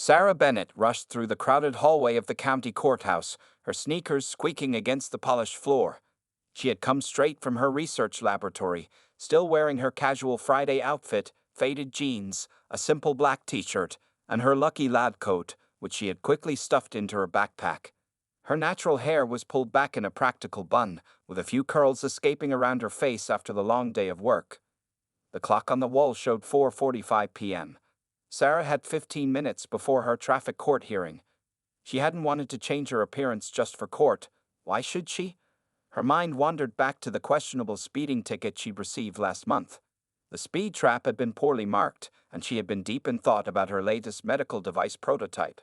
Sarah Bennett rushed through the crowded hallway of the county courthouse, her sneakers squeaking against the polished floor. She had come straight from her research laboratory, still wearing her casual Friday outfit, faded jeans, a simple black t-shirt, and her lucky lab coat, which she had quickly stuffed into her backpack. Her natural hair was pulled back in a practical bun, with a few curls escaping around her face after the long day of work. The clock on the wall showed 4:45 p.m. Sarah had 15 minutes before her traffic court hearing. She hadn't wanted to change her appearance just for court. Why should she? Her mind wandered back to the questionable speeding ticket she'd received last month. The speed trap had been poorly marked, and she had been deep in thought about her latest medical device prototype.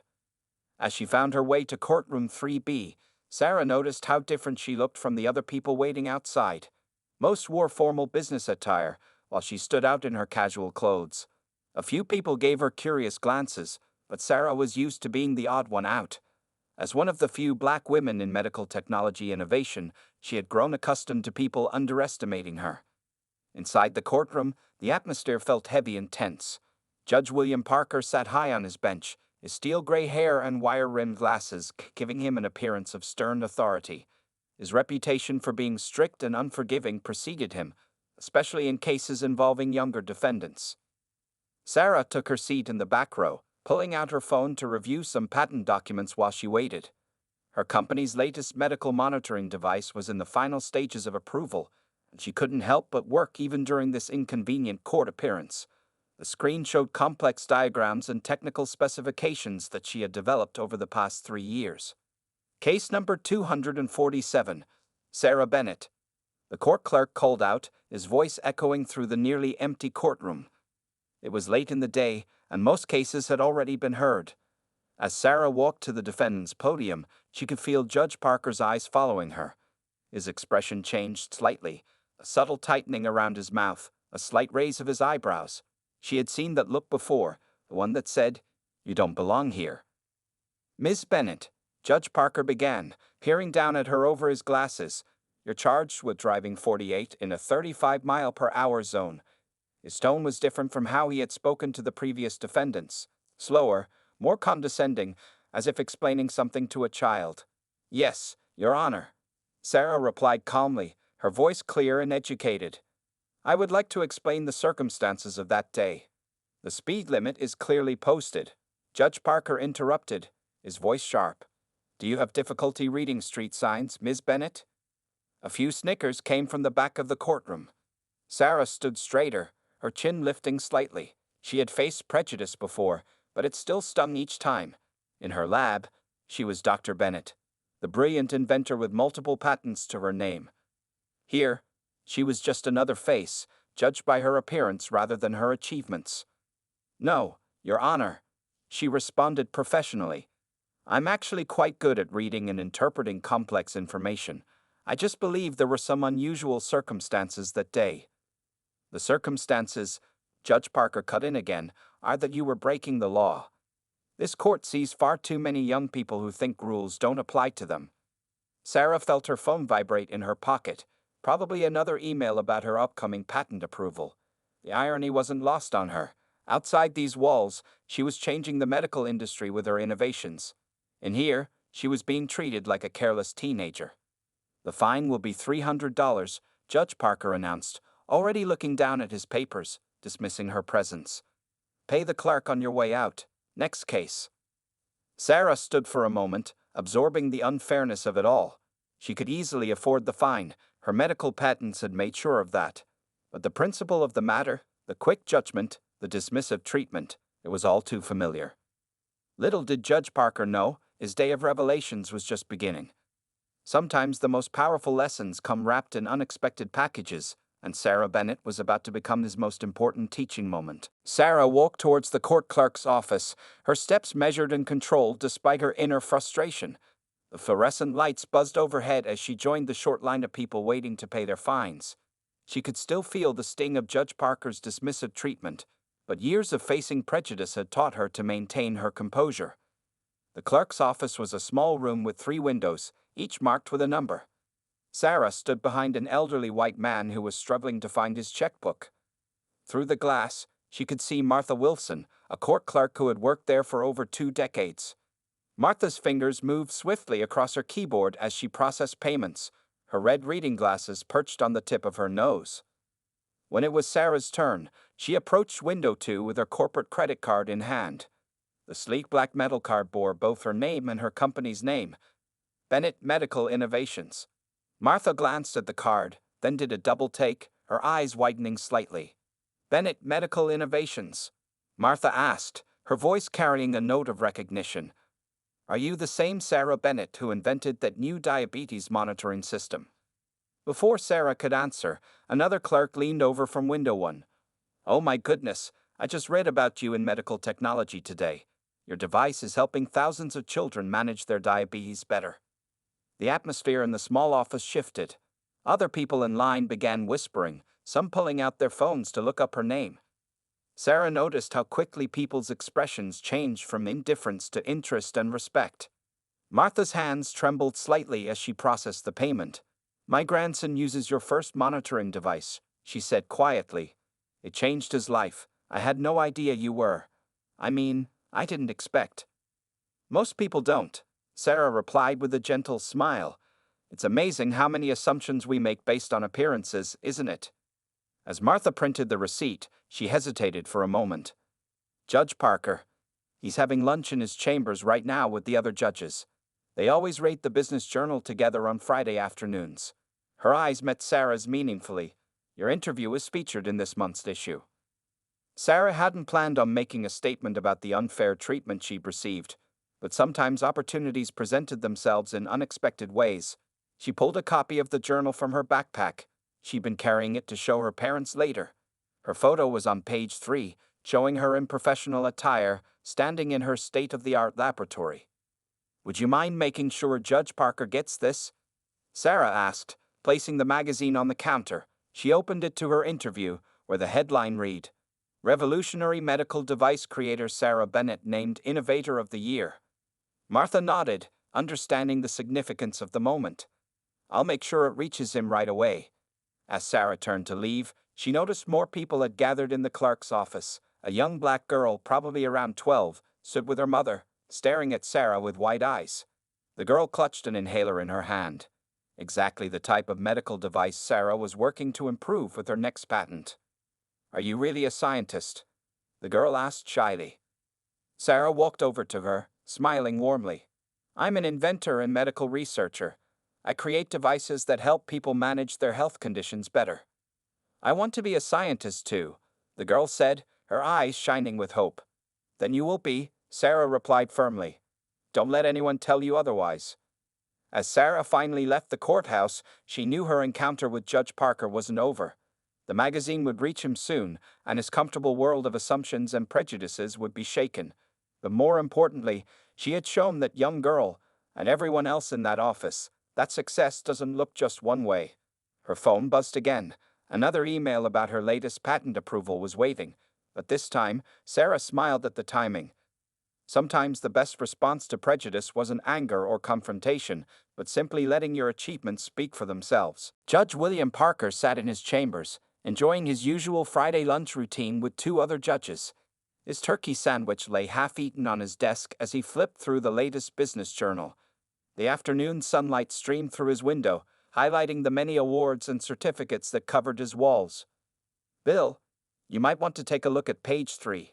As she found her way to courtroom 3B, Sarah noticed how different she looked from the other people waiting outside. Most wore formal business attire, while she stood out in her casual clothes. A few people gave her curious glances, but Sarah was used to being the odd one out. As one of the few black women in medical technology innovation, she had grown accustomed to people underestimating her. Inside the courtroom, the atmosphere felt heavy and tense. Judge William Parker sat high on his bench, his steel-gray hair and wire-rimmed glasses giving him an appearance of stern authority. His reputation for being strict and unforgiving preceded him, especially in cases involving younger defendants. Sarah took her seat in the back row, pulling out her phone to review some patent documents while she waited. Her company's latest medical monitoring device was in the final stages of approval, and she couldn't help but work even during this inconvenient court appearance. The screen showed complex diagrams and technical specifications that she had developed over the past 3 years. Case number 247, Sarah Bennett. The court clerk called out, his voice echoing through the nearly empty courtroom. It was late in the day, and most cases had already been heard. As Sarah walked to the defendant's podium, she could feel Judge Parker's eyes following her. His expression changed slightly, a subtle tightening around his mouth, a slight raise of his eyebrows. She had seen that look before, the one that said, "You don't belong here." "Miss Bennett," Judge Parker began, peering down at her over his glasses, "you're charged with driving 48 in a 35-mile-per-hour zone." His tone was different from how he had spoken to the previous defendants, slower, more condescending, as if explaining something to a child. "Yes, Your Honor," Sarah replied calmly, her voice clear and educated. "I would like to explain the circumstances of that day." "The speed limit is clearly posted," Judge Parker interrupted, his voice sharp. "Do you have difficulty reading street signs, Ms. Bennett?" A few snickers came from the back of the courtroom. Sarah stood straighter, her chin lifting slightly. She had faced prejudice before, but it still stung each time. In her lab, she was Dr. Bennett, the brilliant inventor with multiple patents to her name. Here, she was just another face, judged by her appearance rather than her achievements. "No, Your Honor," she responded professionally. "I'm actually quite good at reading and interpreting complex information. I just believe there were some unusual circumstances that day." "The circumstances," Judge Parker cut in again, "are that you were breaking the law. This court sees far too many young people who think rules don't apply to them." Sarah felt her phone vibrate in her pocket, probably another email about her upcoming patent approval. The irony wasn't lost on her. Outside these walls, she was changing the medical industry with her innovations. In here, she was being treated like a careless teenager. "The fine will be $300, Judge Parker announced, already looking down at his papers, dismissing her presence. "Pay the clerk on your way out. Next case." Sarah stood for a moment, absorbing the unfairness of it all. She could easily afford the fine, her medical patents had made sure of that. But the principle of the matter, the quick judgment, the dismissive treatment, it was all too familiar. Little did Judge Parker know, his day of revelations was just beginning. Sometimes the most powerful lessons come wrapped in unexpected packages, and Sarah Bennett was about to become his most important teaching moment. Sarah walked towards the court clerk's office, her steps measured and controlled despite her inner frustration. The fluorescent lights buzzed overhead as she joined the short line of people waiting to pay their fines. She could still feel the sting of Judge Parker's dismissive treatment, but years of facing prejudice had taught her to maintain her composure. The clerk's office was a small room with 3 windows, each marked with a number. Sarah stood behind an elderly white man who was struggling to find his checkbook. Through the glass, She could see Martha Wilson, a court clerk who had worked there for over 2 decades. Martha's fingers moved swiftly across her keyboard as she processed payments, her red reading glasses perched on the tip of her nose. When it was Sarah's turn, she approached window 2 with her corporate credit card in hand. The sleek black metal card bore both her name and her company's name, Bennett Medical Innovations. Martha glanced at the card, then did a double take, her eyes widening slightly. Bennett Medical Innovations? Martha asked, her voice carrying a note of recognition. Are you the same Sarah Bennett who invented that new diabetes monitoring system? Before Sarah could answer, another clerk leaned over from window 1. Oh my goodness, I just read about you in medical technology today. Your device is helping thousands of children manage their diabetes better. The atmosphere in the small office shifted. Other people in line began whispering, some pulling out their phones to look up her name. Sarah noticed how quickly people's expressions changed from indifference to interest and respect. Martha's hands trembled slightly as she processed the payment. My grandson uses your first monitoring device, she said quietly. It changed his life. I had no idea you were. I didn't expect. Most people don't, Sarah replied with a gentle smile. It's amazing how many assumptions we make based on appearances, isn't it? As Martha printed the receipt, she hesitated for a moment. Judge Parker. He's having lunch in his chambers right now with the other judges. They always rate the Business Journal together on Friday afternoons. Her eyes met Sarah's meaningfully. Your interview is featured in this month's issue. Sarah hadn't planned on making a statement about the unfair treatment she'd received, but sometimes opportunities presented themselves in unexpected ways. She pulled a copy of the journal from her backpack. She'd been carrying it to show her parents later. Her photo was on page 3, showing her in professional attire, standing in her state-of-the-art laboratory. Would you mind making sure Judge Parker gets this? Sarah asked, placing the magazine on the counter. She opened it to her interview, where the headline read, Revolutionary Medical Device Creator Sarah Bennett named Innovator of the Year. Martha nodded, understanding the significance of the moment. I'll make sure it reaches him right away. As Sarah turned to leave, she noticed more people had gathered in the clerk's office. A young black girl, probably around 12, stood with her mother, staring at Sarah with wide eyes. The girl clutched an inhaler in her hand. Exactly the type of medical device Sarah was working to improve with her next patent. Are you really a scientist? The girl asked shyly. Sarah walked over to her, smiling warmly. I'm an inventor and medical researcher. I create devices that help people manage their health conditions better. I want to be a scientist too, the girl said, her eyes shining with hope. Then you will be, Sarah replied firmly. Don't let anyone tell you otherwise. As Sarah finally left the courthouse, she knew her encounter with Judge Parker wasn't over. The magazine would reach him soon, and his comfortable world of assumptions and prejudices would be shaken. But more importantly, she had shown that young girl, and everyone else in that office, that success doesn't look just one way. Her phone buzzed again. Another email about her latest patent approval was waiting, but this time, Sarah smiled at the timing. Sometimes the best response to prejudice wasn't anger or confrontation, but simply letting your achievements speak for themselves. Judge William Parker sat in his chambers, enjoying his usual Friday lunch routine with 2 other judges. His turkey sandwich lay half-eaten on his desk as he flipped through the latest business journal. The afternoon sunlight streamed through his window, highlighting the many awards and certificates that covered his walls. Bill, you might want to take a look at page 3.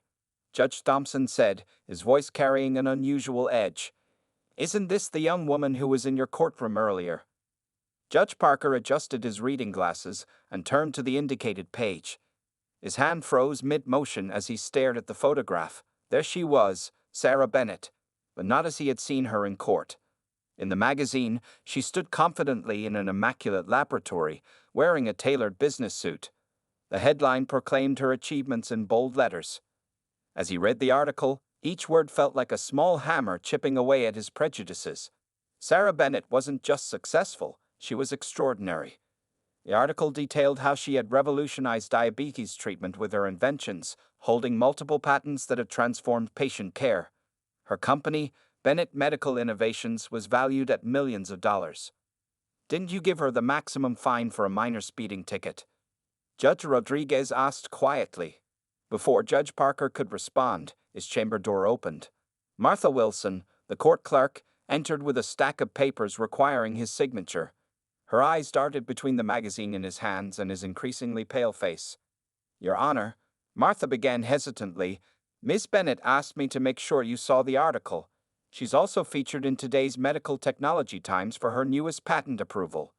Judge Thompson said, his voice carrying an unusual edge. Isn't this the young woman who was in your courtroom earlier? Judge Parker adjusted his reading glasses and turned to the indicated page. His hand froze mid-motion as he stared at the photograph. There she was, Sarah Bennett, but not as he had seen her in court. In the magazine, she stood confidently in an immaculate laboratory, wearing a tailored business suit. The headline proclaimed her achievements in bold letters. As he read the article, each word felt like a small hammer chipping away at his prejudices. Sarah Bennett wasn't just successful, she was extraordinary. The article detailed how she had revolutionized diabetes treatment with her inventions, holding multiple patents that had transformed patient care. Her company, Bennett Medical Innovations, was valued at millions of dollars. Didn't you give her the maximum fine for a minor speeding ticket? Judge Rodriguez asked quietly. Before Judge Parker could respond, his chamber door opened. Martha Wilson, the court clerk, entered with a stack of papers requiring his signature. Her eyes darted between the magazine in his hands and his increasingly pale face. "Your Honor," Martha began hesitantly, "Miss Bennett asked me to make sure you saw the article. She's also featured in today's Medical Technology Times for her newest patent approval."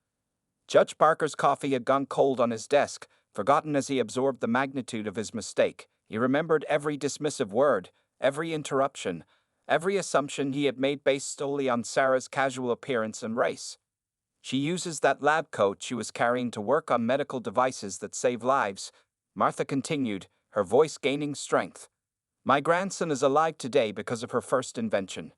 Judge Parker's coffee had gone cold on his desk, forgotten as he absorbed the magnitude of his mistake. He remembered every dismissive word, every interruption, every assumption he had made based solely on Sarah's casual appearance and race. "She uses that lab coat she was carrying to work on medical devices that save lives," Martha continued, her voice gaining strength. "My grandson is alive today because of her first invention."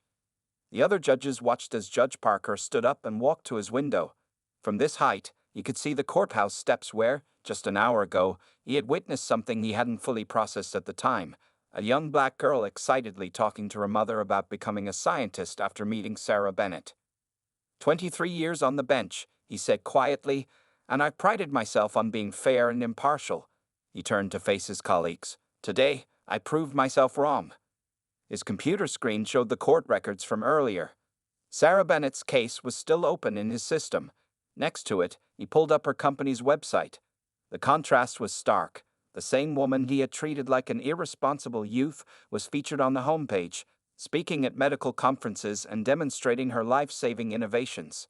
The other judges watched as Judge Parker stood up and walked to his window. From this height, he could see the courthouse steps where, just an hour ago, he had witnessed something he hadn't fully processed at the time: a young black girl excitedly talking to her mother about becoming a scientist after meeting Sarah Bennett. 23 years on the bench," he said quietly, "and I've prided myself on being fair and impartial." He turned to face his colleagues. "Today, I proved myself wrong." His computer screen showed the court records from earlier. Sarah Bennett's case was still open in his system. Next to it, he pulled up her company's website. The contrast was stark. The same woman he had treated like an irresponsible youth was featured on the homepage, speaking at medical conferences and demonstrating her life-saving innovations.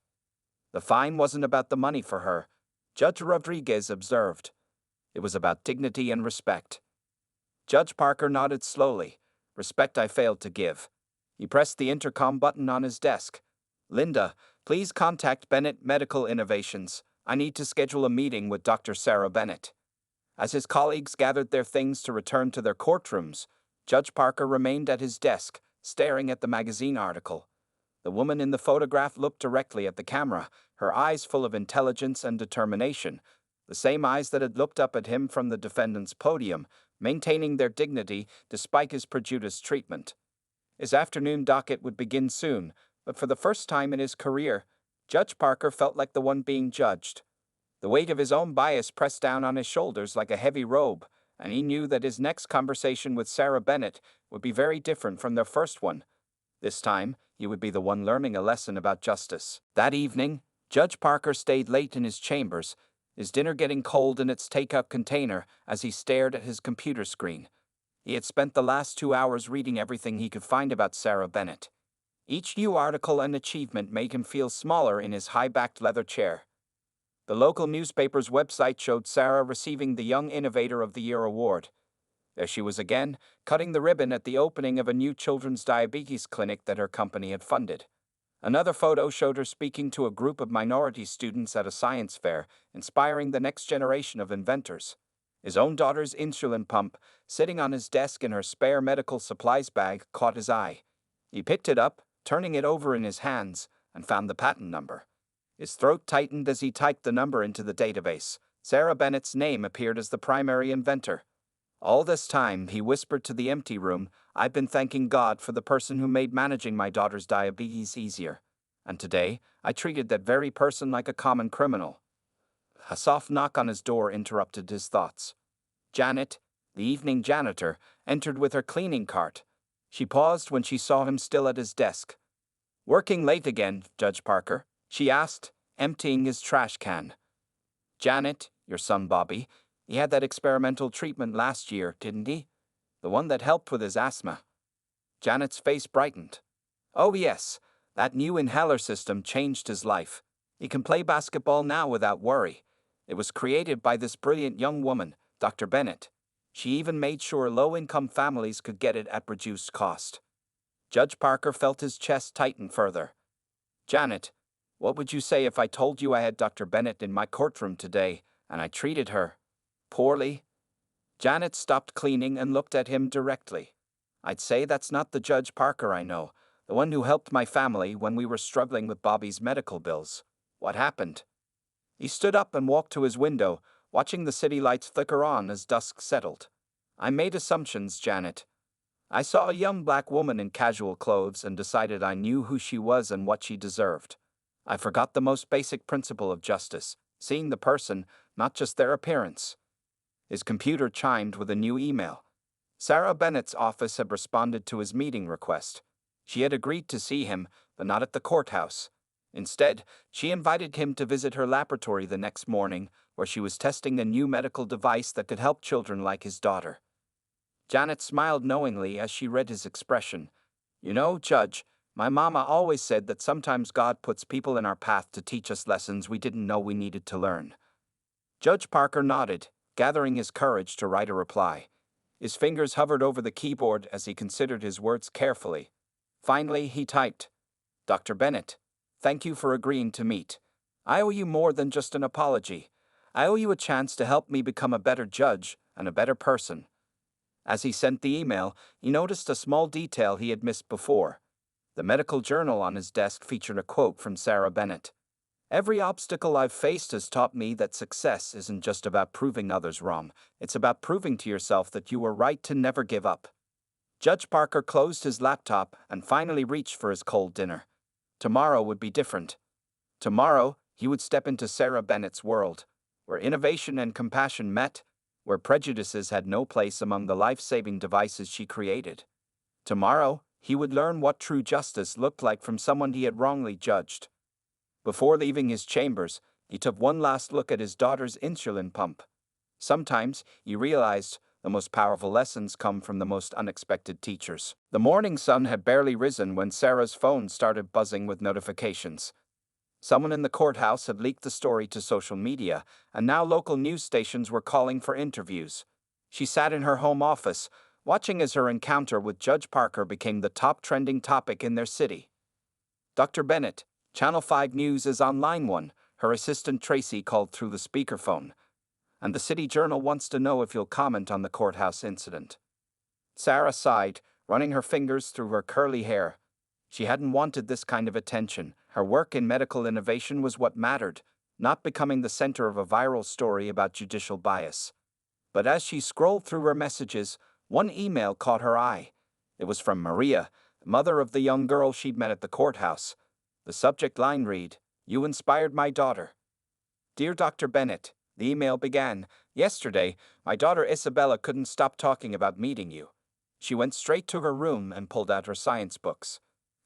The fine wasn't about the money for her, Judge Rodriguez observed. It was about dignity and respect. Judge Parker nodded slowly. "Respect I failed to give." He pressed the intercom button on his desk. "Linda, please contact Bennett Medical Innovations. I need to schedule a meeting with Dr. Sarah Bennett." As his colleagues gathered their things to return to their courtrooms, Judge Parker remained at his desk, staring at the magazine article. The woman in the photograph looked directly at the camera, her eyes full of intelligence and determination, the same eyes that had looked up at him from the defendant's podium, maintaining their dignity despite his prejudiced treatment. His afternoon docket would begin soon, but for the first time in his career, Judge Parker felt like the one being judged. The weight of his own bias pressed down on his shoulders like a heavy robe, and he knew that his next conversation with Sarah Bennett would be very different from their first one. This time, he would be the one learning a lesson about justice. That evening, Judge Parker stayed late in his chambers, his dinner getting cold in its takeout container as he stared at his computer screen. He had spent the last 2 hours reading everything he could find about Sarah Bennett. Each new article and achievement made him feel smaller in his high-backed leather chair. The local newspaper's website showed Sarah receiving the Young Innovator of the Year award. There she was again, cutting the ribbon at the opening of a new children's diabetes clinic that her company had funded. Another photo showed her speaking to a group of minority students at a science fair, inspiring the next generation of inventors. His own daughter's insulin pump, sitting on his desk in her spare medical supplies bag, caught his eye. He picked it up, turning it over in his hands, and found the patent number. His throat tightened as he typed the number into the database. Sarah Bennett's name appeared as the primary inventor. All this time, he whispered to the empty room, "I've been thanking God for the person who made managing my daughter's diabetes easier. And today, I treated that very person like a common criminal." A soft knock on his door interrupted his thoughts. Janet, the evening janitor, entered with her cleaning cart. She paused when she saw him still at his desk. "Working late again, Judge Parker?" she asked, emptying his trash can. "Janet, your son Bobby, he had that experimental treatment last year, didn't he? The one that helped with his asthma." Janet's face brightened. "Oh yes, that new inhaler system changed his life. He can play basketball now without worry. It was created by this brilliant young woman, Dr. Bennett. She even made sure low-income families could get it at reduced cost." Judge Parker felt his chest tighten further. "Janet, what would you say if I told you I had Dr. Bennett in my courtroom today, and I treated her poorly?" Janet stopped cleaning and looked at him directly. "I'd say that's not the Judge Parker I know, the one who helped my family when we were struggling with Bobby's medical bills. What happened?" He stood up and walked to his window, watching the city lights flicker on as dusk settled. "I made assumptions, Janet. I saw a young black woman in casual clothes and decided I knew who she was and what she deserved. I forgot the most basic principle of justice, seeing the person, not just their appearance." His computer chimed with a new email. Sarah Bennett's office had responded to his meeting request. She had agreed to see him, but not at the courthouse. Instead, she invited him to visit her laboratory the next morning, where she was testing a new medical device that could help children like his daughter. Janet smiled knowingly as she read his expression. You know, Judge, my mama always said that sometimes God puts people in our path to teach us lessons we didn't know we needed to learn. Judge Parker nodded, gathering his courage to write a reply. His fingers hovered over the keyboard as he considered his words carefully. Finally, he typed, Dr. Bennett, thank you for agreeing to meet. I owe you more than just an apology. I owe you a chance to help me become a better judge and a better person. As he sent the email, he noticed a small detail he had missed before. The medical journal on his desk featured a quote from Sarah Bennett. Every obstacle I've faced has taught me that success isn't just about proving others wrong, it's about proving to yourself that you were right to never give up. Judge Parker closed his laptop and finally reached for his cold dinner. Tomorrow would be different. Tomorrow, he would step into Sarah Bennett's world, where innovation and compassion met, where prejudices had no place among the life-saving devices she created. Tomorrow, he would learn what true justice looked like from someone he had wrongly judged. Before leaving his chambers, he took one last look at his daughter's insulin pump. Sometimes, he realized, the most powerful lessons come from the most unexpected teachers. The morning sun had barely risen when Sarah's phone started buzzing with notifications. Someone in the courthouse had leaked the story to social media, and now local news stations were calling for interviews. She sat in her home office, watching as her encounter with Judge Parker became the top trending topic in their city. Dr. Bennett, Channel 5 News is on line 1, her assistant Tracy called through the speakerphone. And the City Journal wants to know if you'll comment on the courthouse incident. Sarah sighed, running her fingers through her curly hair. She hadn't wanted this kind of attention. Her work in medical innovation was what mattered, not becoming the center of a viral story about judicial bias. But as she scrolled through her messages, one email caught her eye. It was from Maria, mother of the young girl she'd met at the courthouse. The subject line read, You inspired my daughter. Dear Dr. Bennett, the email began, Yesterday, my daughter Isabella couldn't stop talking about meeting you. She went straight to her room and pulled out her science books.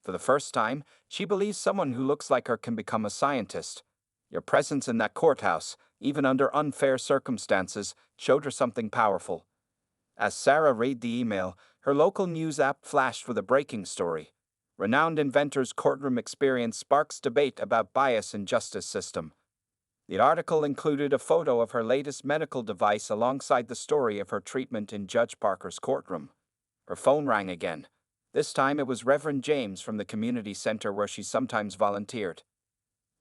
For the first time, she believes someone who looks like her can become a scientist. Your presence in that courthouse, even under unfair circumstances, showed her something powerful. As Sarah read the email, her local news app flashed with a breaking story. Renowned inventor's courtroom experience sparks debate about bias in justice system. The article included a photo of her latest medical device alongside the story of her treatment in Judge Parker's courtroom. Her phone rang again. This time it was Reverend James from the community center where she sometimes volunteered.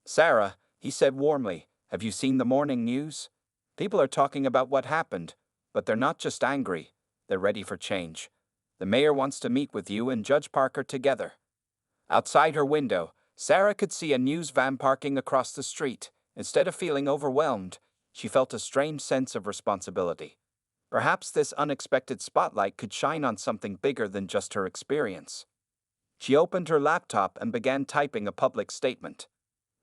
Sarah, he said warmly, have you seen the morning news? People are talking about what happened, but they're not just angry, they're ready for change. The mayor wants to meet with you and Judge Parker together. Outside her window, Sarah could see a news van parking across the street. Instead of feeling overwhelmed, she felt a strange sense of responsibility. Perhaps this unexpected spotlight could shine on something bigger than just her experience. She opened her laptop and began typing a public statement.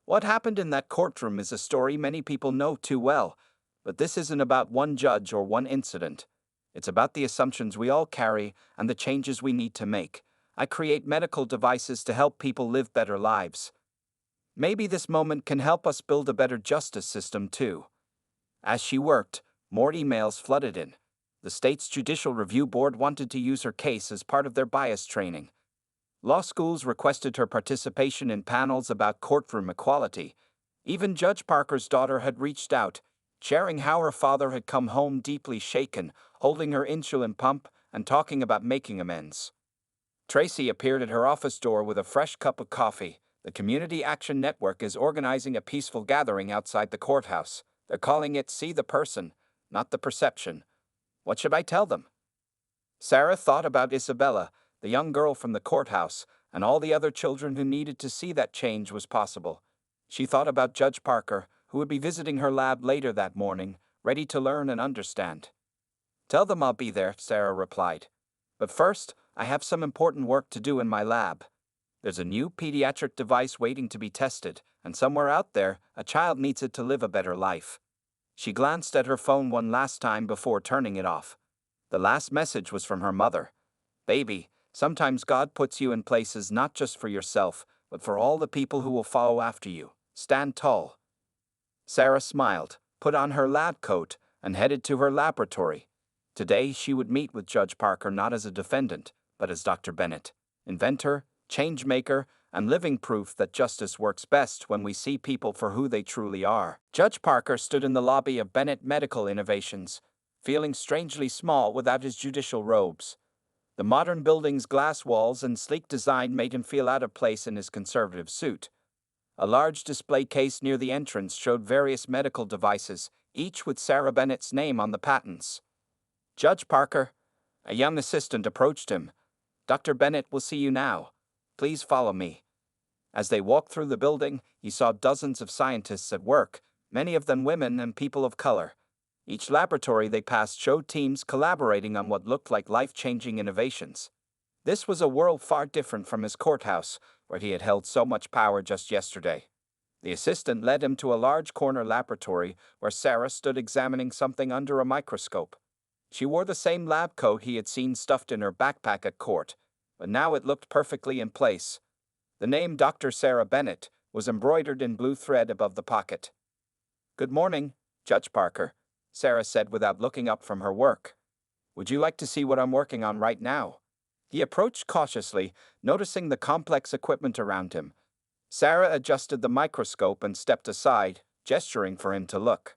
What happened in that courtroom is a story many people know too well, but this isn't about one judge or one incident. It's about the assumptions we all carry and the changes we need to make. I create medical devices to help people live better lives. Maybe this moment can help us build a better justice system too. As she worked, more emails flooded in. The state's Judicial Review Board wanted to use her case as part of their bias training. Law schools requested her participation in panels about courtroom equality. Even Judge Parker's daughter had reached out, sharing how her father had come home deeply shaken, holding her insulin pump and talking about making amends. Tracy appeared at her office door with a fresh cup of coffee. The Community Action Network is organizing a peaceful gathering outside the courthouse. They're calling it See the Person, not the Perception. What should I tell them? Sarah thought about Isabella, the young girl from the courthouse, and all the other children who needed to see that change was possible. She thought about Judge Parker, who would be visiting her lab later that morning, ready to learn and understand. Tell them I'll be there, Sarah replied. But first, I have some important work to do in my lab. There's a new pediatric device waiting to be tested, and somewhere out there, a child needs it to live a better life. She glanced at her phone one last time before turning it off. The last message was from her mother. Baby, sometimes God puts you in places not just for yourself, but for all the people who will follow after you. Stand tall. Sarah smiled, put on her lab coat, and headed to her laboratory. Today she would meet with Judge Parker not as a defendant, but as Dr. Bennett, inventor, change-maker, and living proof that justice works best when we see people for who they truly are. Judge Parker stood in the lobby of Bennett Medical Innovations, feeling strangely small without his judicial robes. The modern building's glass walls and sleek design made him feel out of place in his conservative suit. A large display case near the entrance showed various medical devices, each with Sarah Bennett's name on the patents. Judge Parker, a young assistant approached him. Dr. Bennett will see you now. Please follow me. As they walked through the building, he saw dozens of scientists at work, many of them women and people of color. Each laboratory they passed showed teams collaborating on what looked like life-changing innovations. This was a world far different from his courthouse, where he had held so much power just yesterday. The assistant led him to a large corner laboratory where Sarah stood examining something under a microscope. She wore the same lab coat he had seen stuffed in her backpack at court, but now it looked perfectly in place. The name Dr. Sarah Bennett was embroidered in blue thread above the pocket. "Good morning, Judge Parker," Sarah said without looking up from her work. "Would you like to see what I'm working on right now?" He approached cautiously, noticing the complex equipment around him. Sarah adjusted the microscope and stepped aside, gesturing for him to look.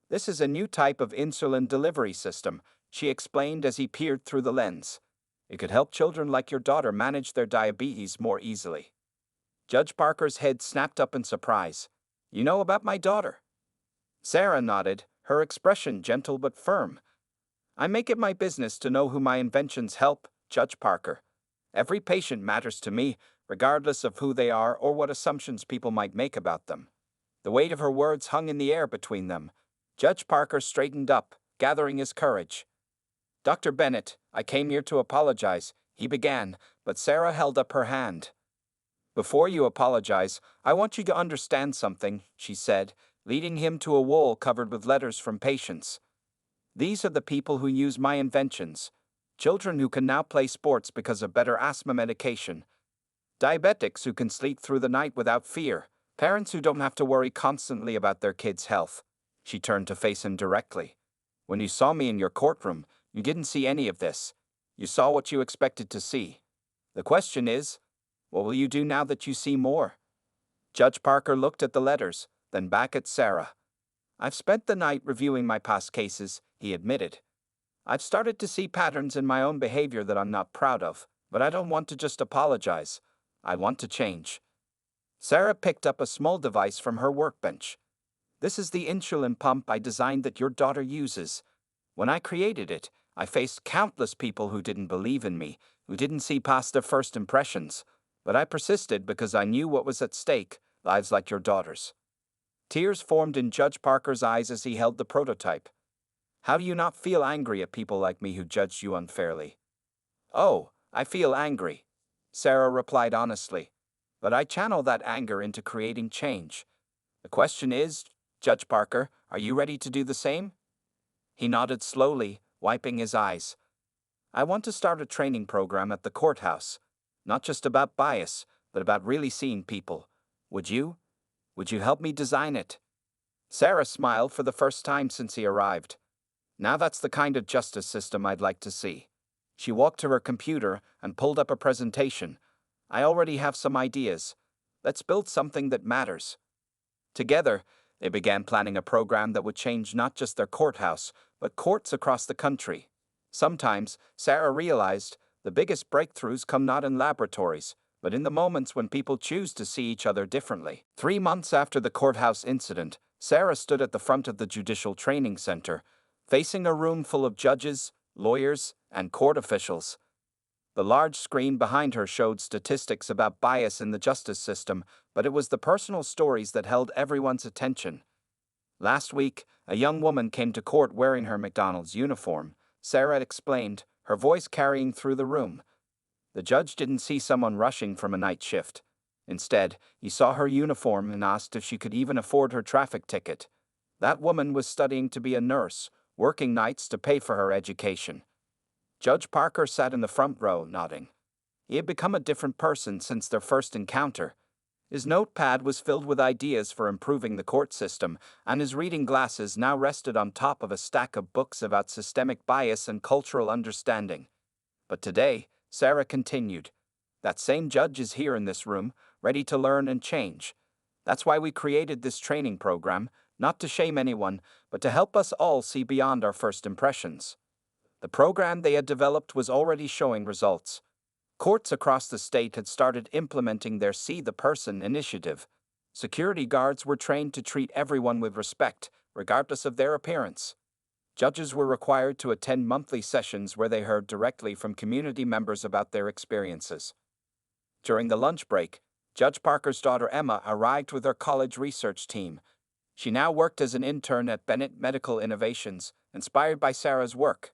"This is a new type of insulin delivery system," she explained as he peered through the lens. "It could help children like your daughter manage their diabetes more easily." Judge Parker's head snapped up in surprise. "You know about my daughter?" Sarah nodded, her expression gentle but firm. "I make it my business to know who my inventions help, Judge Parker. Every patient matters to me, regardless of who they are or what assumptions people might make about them." The weight of her words hung in the air between them. Judge Parker straightened up, gathering his courage. "Dr. Bennett, I came here to apologize," he began, but Sarah held up her hand. "Before you apologize, I want you to understand something," she said, leading him to a wall covered with letters from patients. "These are the people who use my inventions. Children who can now play sports because of better asthma medication. Diabetics who can sleep through the night without fear. Parents who don't have to worry constantly about their kids' health." She turned to face him directly. "When you saw me in your courtroom, you didn't see any of this. You saw what you expected to see. The question is, what will you do now that you see more?" Judge Parker looked at the letters, then back at Sarah. "I've spent the night reviewing my past cases," he admitted. "I've started to see patterns in my own behavior that I'm not proud of, but I don't want to just apologize. I want to change." Sarah picked up a small device from her workbench. "This is the insulin pump I designed that your daughter uses. When I created it, I faced countless people who didn't believe in me, who didn't see past their first impressions. But I persisted because I knew what was at stake, lives like your daughter's." Tears formed in Judge Parker's eyes as he held the prototype. "How do you not feel angry at people like me who judged you unfairly?" "Oh, I feel angry," Sarah replied honestly. "But I channel that anger into creating change. The question is, Judge Parker, are you ready to do the same?" He nodded slowly, wiping his eyes. "I want to start a training program at the courthouse. Not just about bias, but about really seeing people. Would you? Would you help me design it?" Sarah smiled for the first time since he arrived. "Now that's the kind of justice system I'd like to see." She walked to her computer and pulled up a presentation. "I already have some ideas. Let's build something that matters." Together, they began planning a program that would change not just their courthouse, but courts across the country. Sometimes, Sarah realized, the biggest breakthroughs come not in laboratories, but in the moments when people choose to see each other differently. 3 months after the courthouse incident, Sarah stood at the front of the Judicial Training Center, facing a room full of judges, lawyers, and court officials. The large screen behind her showed statistics about bias in the justice system, but it was the personal stories that held everyone's attention. Last week, a young woman came to court wearing her McDonald's uniform, Sarah explained, her voice carrying through the room. The judge didn't see someone rushing from a night shift. Instead, he saw her uniform and asked if she could even afford her traffic ticket. That woman was studying to be a nurse, working nights to pay for her education. Judge Parker sat in the front row, nodding. He had become a different person since their first encounter. His notepad was filled with ideas for improving the court system, and his reading glasses now rested on top of a stack of books about systemic bias and cultural understanding. But today, Sarah continued, that same judge is here in this room, ready to learn and change. That's why we created this training program, not to shame anyone, but to help us all see beyond our first impressions. The program they had developed was already showing results. Courts across the state had started implementing their See the Person initiative. Security guards were trained to treat everyone with respect, regardless of their appearance. Judges were required to attend monthly sessions where they heard directly from community members about their experiences. During the lunch break, Judge Parker's daughter Emma arrived with her college research team. She now worked as an intern at Bennett Medical Innovations, inspired by Sarah's work.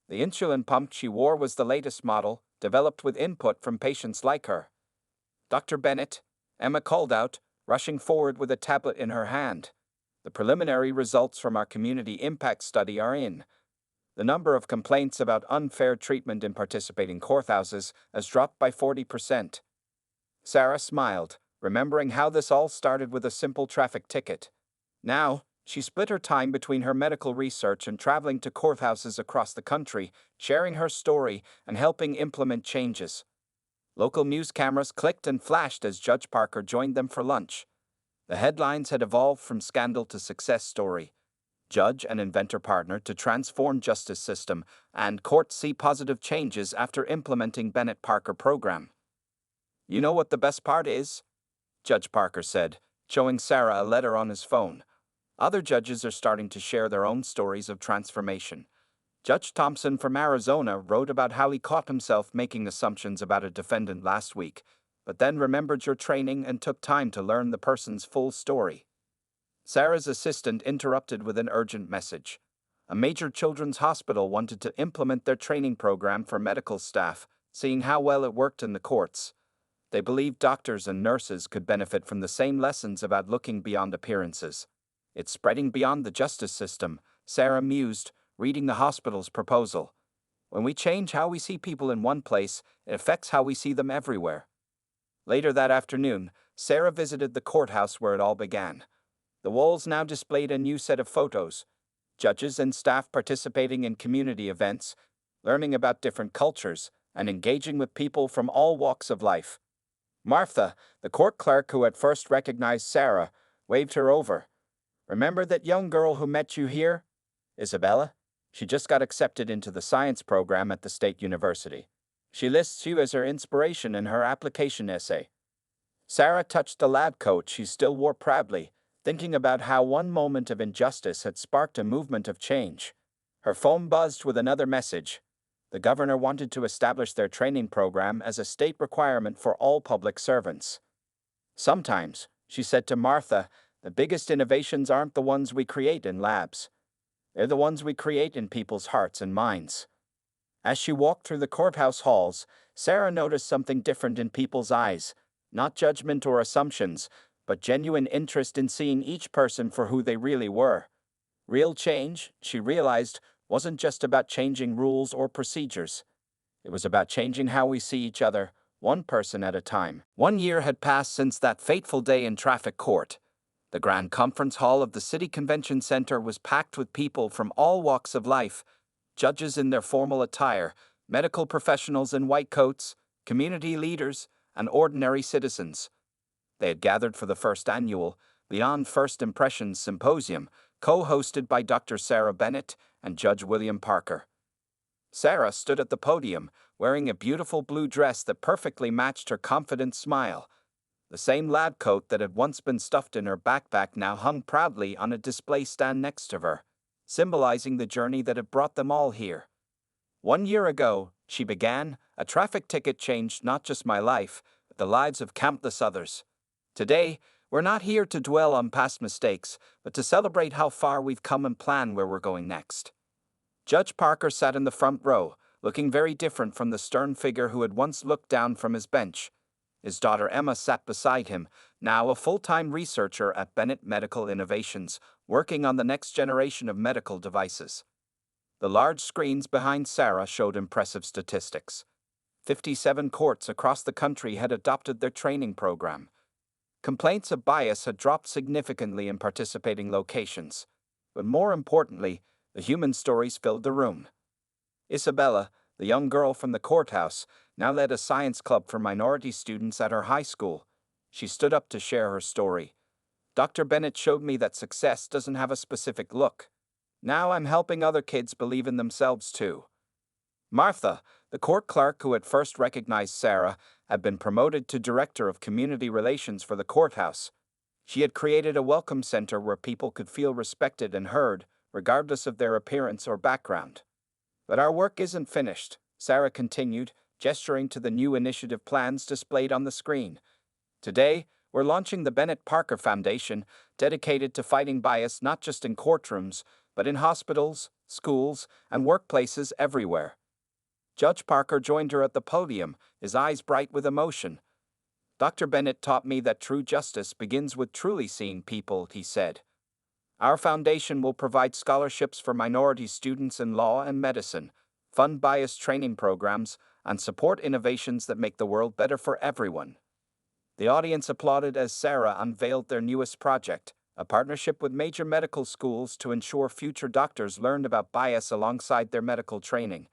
The insulin pump she wore was the latest model, developed with input from patients like her. Dr. Bennett, Emma called out, rushing forward with a tablet in her hand. The preliminary results from our community impact study are in. The number of complaints about unfair treatment in participating courthouses has dropped by 40%. Sarah smiled, remembering how this all started with a simple traffic ticket. Now, she split her time between her medical research and traveling to courthouses across the country, sharing her story and helping implement changes. Local news cameras clicked and flashed as Judge Parker joined them for lunch. The headlines had evolved from scandal to success story. Judge and inventor partner to transform justice system, and courts see positive changes after implementing Bennett Parker program. You know what the best part is? Judge Parker said, showing Sarah a letter on his phone. Other judges are starting to share their own stories of transformation. Judge Thompson from Arizona wrote about how he caught himself making assumptions about a defendant last week, but then remembered your training and took time to learn the person's full story. Sarah's assistant interrupted with an urgent message. A major children's hospital wanted to implement their training program for medical staff, seeing how well it worked in the courts. They believed doctors and nurses could benefit from the same lessons about looking beyond appearances. It's spreading beyond the justice system, Sarah mused, reading the hospital's proposal. When we change how we see people in one place, it affects how we see them everywhere. Later that afternoon, Sarah visited the courthouse where it all began. The walls now displayed a new set of photos. Judges and staff participating in community events, learning about different cultures, and engaging with people from all walks of life. Martha, the court clerk who had first recognized Sarah, waved her over. Remember that young girl who met you here? Isabella? She just got accepted into the science program at the state university. She lists you as her inspiration in her application essay. Sarah touched the lab coat she still wore proudly, thinking about how one moment of injustice had sparked a movement of change. Her phone buzzed with another message. The governor wanted to establish their training program as a state requirement for all public servants. Sometimes, she said to Martha, the biggest innovations aren't the ones we create in labs. They're the ones we create in people's hearts and minds. As she walked through the courthouse halls, Sarah noticed something different in people's eyes, not judgment or assumptions, but genuine interest in seeing each person for who they really were. Real change, she realized, wasn't just about changing rules or procedures. It was about changing how we see each other, one person at a time. 1 year had passed since that fateful day in traffic court. The grand conference hall of the City Convention Center was packed with people from all walks of life, judges in their formal attire, medical professionals in white coats, community leaders, and ordinary citizens. They had gathered for the first annual Beyond First Impressions Symposium, co-hosted by Dr. Sarah Bennett and Judge William Parker. Sarah stood at the podium, wearing a beautiful blue dress that perfectly matched her confident smile. The same lab coat that had once been stuffed in her backpack now hung proudly on a display stand next to her, symbolizing the journey that had brought them all here. 1 year ago, she began, a traffic ticket changed not just my life, but the lives of countless others. Today, we're not here to dwell on past mistakes, but to celebrate how far we've come and plan where we're going next. Judge Parker sat in the front row, looking very different from the stern figure who had once looked down from his bench. His daughter Emma sat beside him, now a full-time researcher at Bennett Medical Innovations, working on the next generation of medical devices. The large screens behind Sarah showed impressive statistics. 57 courts across the country had adopted their training program. Complaints of bias had dropped significantly in participating locations. But more importantly, the human stories filled the room. Isabella, the young girl from the courthouse, now led a science club for minority students at her high school. She stood up to share her story. Dr. Bennett showed me that success doesn't have a specific look. Now I'm helping other kids believe in themselves too. Martha, the court clerk who had first recognized Sarah, had been promoted to Director of Community Relations for the courthouse. She had created a welcome center where people could feel respected and heard, regardless of their appearance or background. But our work isn't finished, Sarah continued, gesturing to the new initiative plans displayed on the screen. Today, we're launching the Bennett Parker Foundation, dedicated to fighting bias not just in courtrooms, but in hospitals, schools, and workplaces everywhere. Judge Parker joined her at the podium, his eyes bright with emotion. Dr. Bennett taught me that true justice begins with truly seeing people, he said. Our foundation will provide scholarships for minority students in law and medicine, fund bias training programs, and support innovations that make the world better for everyone. The audience applauded as Sarah unveiled their newest project, a partnership with major medical schools to ensure future doctors learned about bias alongside their medical training.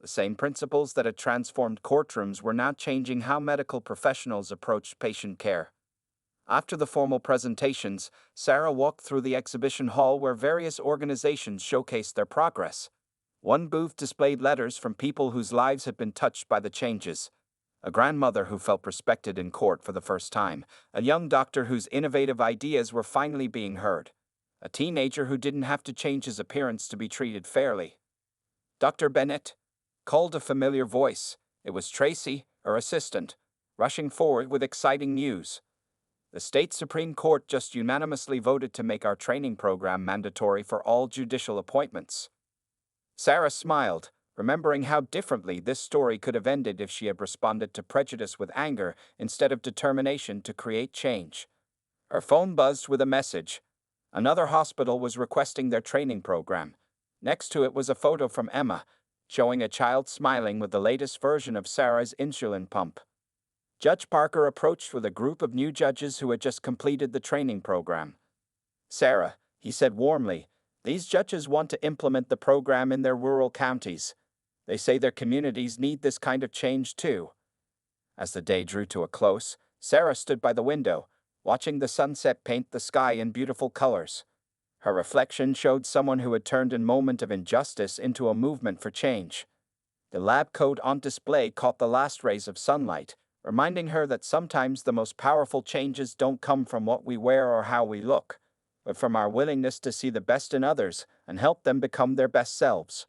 The same principles that had transformed courtrooms were now changing how medical professionals approached patient care. After the formal presentations, Sarah walked through the exhibition hall where various organizations showcased their progress. One booth displayed letters from people whose lives had been touched by the changes. A grandmother who felt respected in court for the first time, a young doctor whose innovative ideas were finally being heard, a teenager who didn't have to change his appearance to be treated fairly. Dr. Bennett called a familiar voice. It was Tracy, her assistant, rushing forward with exciting news. The state Supreme Court just unanimously voted to make our training program mandatory for all judicial appointments. Sarah smiled, remembering how differently this story could have ended if she had responded to prejudice with anger instead of determination to create change. Her phone buzzed with a message. Another hospital was requesting their training program. Next to it was a photo from Emma, showing a child smiling with the latest version of Sarah's insulin pump. Judge Parker approached with a group of new judges who had just completed the training program. Sarah, he said warmly, these judges want to implement the program in their rural counties. They say their communities need this kind of change too. As the day drew to a close, Sarah stood by the window, watching the sunset paint the sky in beautiful colors. Her reflection showed someone who had turned a moment of injustice into a movement for change. The lab coat on display caught the last rays of sunlight, reminding her that sometimes the most powerful changes don't come from what we wear or how we look, but from our willingness to see the best in others and help them become their best selves.